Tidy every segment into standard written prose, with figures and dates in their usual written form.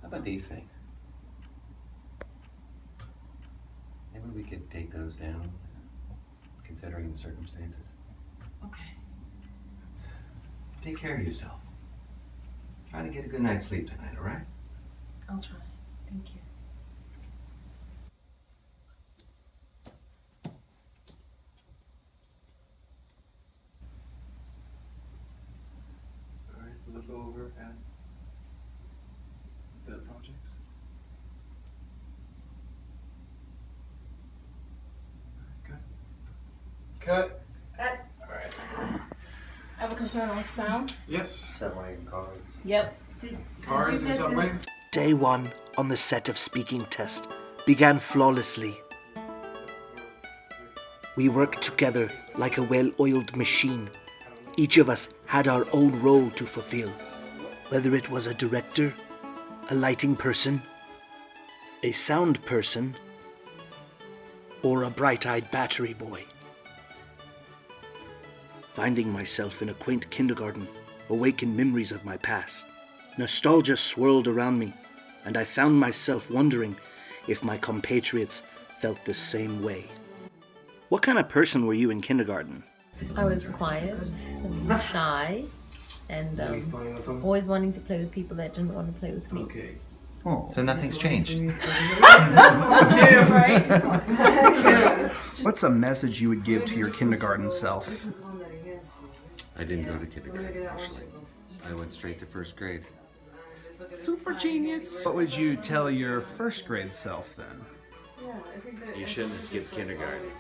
How about these things? Maybe we could take those down, considering the circumstances. Okay. Take care of yourself. Try to get a good night's sleep tonight, all right? I'll try. Thank you. All right, look over at the projects. Good. Cut. Cut. All right. I have a concern with sound. Yes. Subway and car. Yep. Cars and subway. Day one on the set of Speaking Test began flawlessly. We worked together like a well-oiled machine. Each of us had our own role to fulfill, whether it was a director, a lighting person, a sound person, or a bright-eyed battery boy. Finding myself in a quaint kindergarten awakened memories of my past. Nostalgia swirled around me, and I found myself wondering if my compatriots felt the same way. What kind of person were you in kindergarten? I was quiet and shy and always wanting to play with people that didn't want to play with me. Okay. Oh. So nothing's changed. What's a message you would give to your kindergarten self? I didn't go to kindergarten, actually. I went straight to first grade. Super genius! What would you tell your first grade self then? You shouldn't have skipped kindergarten.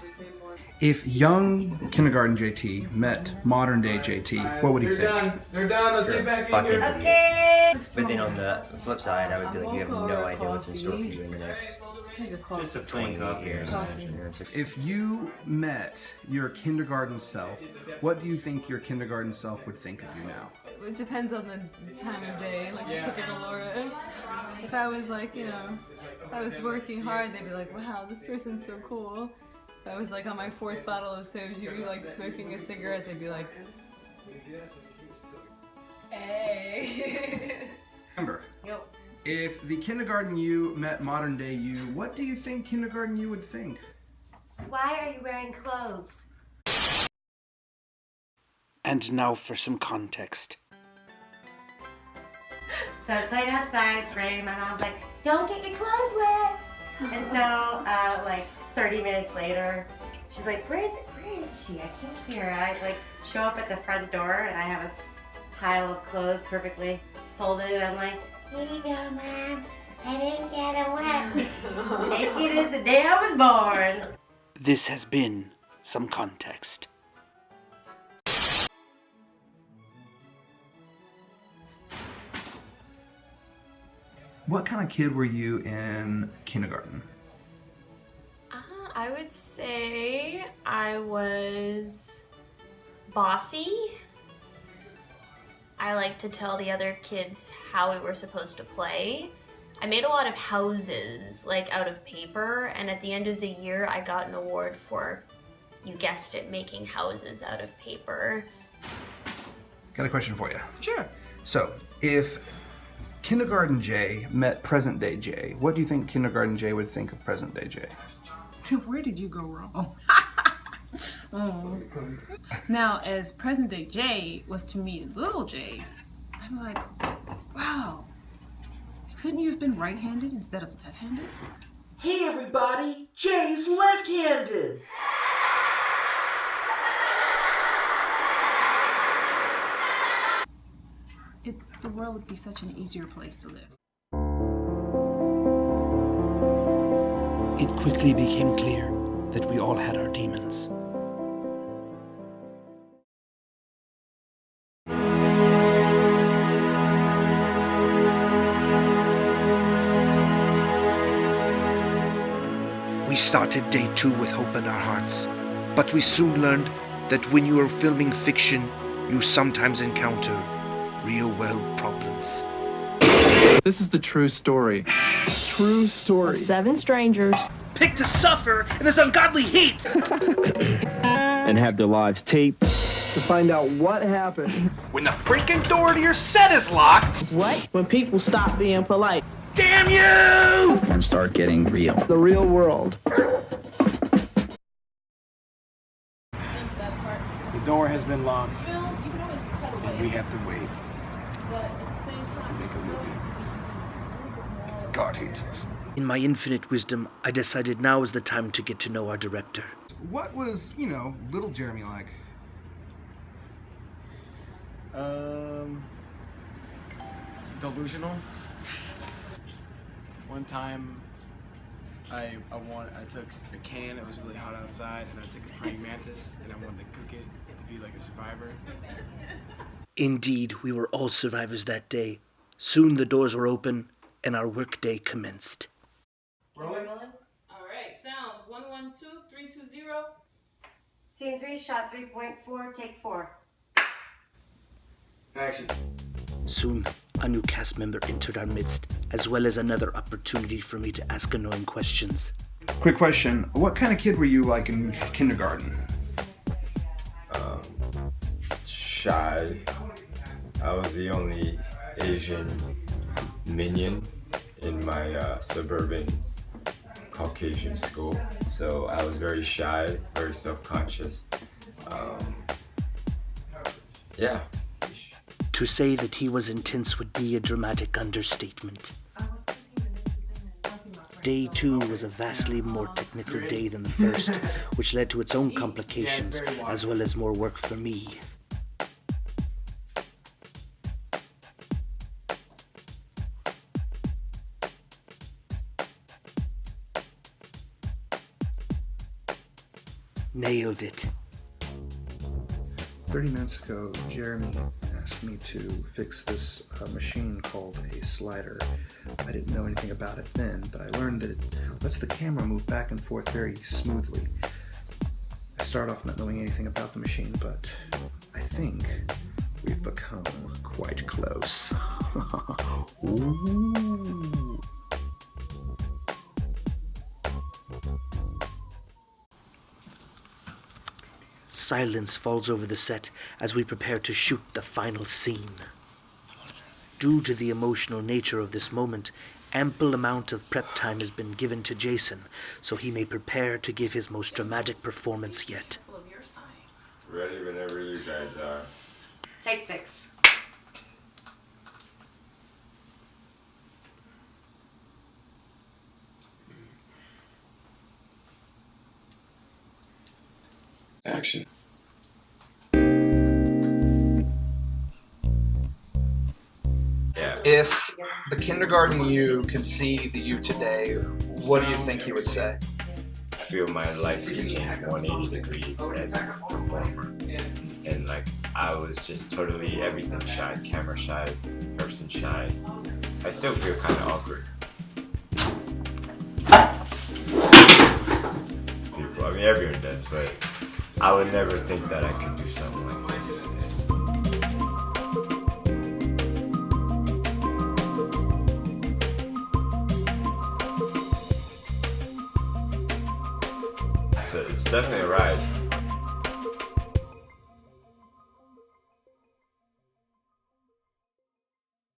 If young kindergarten JT met modern day JT, what would he think? They're done. Let's get back in here. Okay. But then on the flip side, I would be like, you have no idea what's in store for you in the next 28 years. If you met your kindergarten self, what do you think your kindergarten self would think of you now? It depends on the time of day, like the typical Laura. If I was like, if I was working hard, they'd be like, wow, this person's so cool. If I was like on my 4th bottle of soju, like smoking a cigarette, they'd be like, hey. Remember, Yep. if the kindergarten you met modern day you, what do you think kindergarten you would think? Why are you wearing clothes? And now for some context. So I played outside, it's raining. My mom's like, don't get your clothes wet. And so, like 30 minutes later, she's like, where is she? I can't see her. I like show up at the front door and I have this pile of clothes perfectly folded. And I'm like, here you go, Mom. I didn't get them wet. Naked as the day I was born. This has been some context. What kind of kid were you in kindergarten? I would say I was bossy. I like to tell the other kids how we were supposed to play. I made a lot of houses, like out of paper, and at the end of the year I got an award for, you guessed it, making houses out of paper. Got a question for you. Sure. So, if kindergarten Jay met present day Jay, what do you think kindergarten Jay would think of present day Jay? Where did you go wrong? Oh. Now, as present day Jay was to meet little Jay, I'm like, wow, couldn't you have been right-handed instead of left-handed? Hey everybody, Jay's left-handed! The world would be such an easier place to live. It quickly became clear that we all had our demons. We started day 2 with hope in our hearts, but we soon learned that when you are filming fiction, you sometimes encounter real-world problems. This is the true story. True story. 7 strangers Picked to suffer in this ungodly heat! And have their lives taped to find out what happened When the freaking door to your set is locked! What? when people stop being polite. Damn you! And start getting real. The real world. The door has been locked, and we have to wait to make a movie. Because God hates us. In my infinite wisdom, I decided now is the time to get to know our director. What was, little Jeremy like? Delusional. One time, I took a can. It was really hot outside, and I took a praying mantis, and I wanted to cook it to be like a survivor. Indeed, we were all survivors that day. Soon the doors were open, and our workday commenced. Rolling. All right, sound 112320. Scene 3, shot 3.4, take 4. Action. Soon, a new cast member entered our midst, as well as another opportunity for me to ask annoying questions. Quick question. What kind of kid were you like in kindergarten? Shy. I was the only Asian minion in my suburban Caucasian school. So I was very shy, very self-conscious. Yeah. To say that he was intense would be a dramatic understatement. Day 2 was a vastly more technical day than the first, which led to its own complications, as well as more work for me. Nailed it. 30 minutes ago, Jeremy asked me to fix this machine called a slider. I didn't know anything about it then, but I learned that it lets the camera move back and forth very smoothly. I started off not knowing anything about the machine, but I think we've become quite close. Ooh. Silence falls over the set as we prepare to shoot the final scene. Due to the emotional nature of this moment, ample amount of prep time has been given to Jason, so he may prepare to give his most dramatic performance yet. Ready whenever you guys are. Take 6. Action. Yeah. If the kindergarten you could see the you today, what do you think he would say? I feel my life is changed 180 degrees as a performer. And I was just totally everything shy, camera shy, person shy. I still feel kind of awkward. Everyone does, but I would never think that I could do something like this. So it's definitely a ride.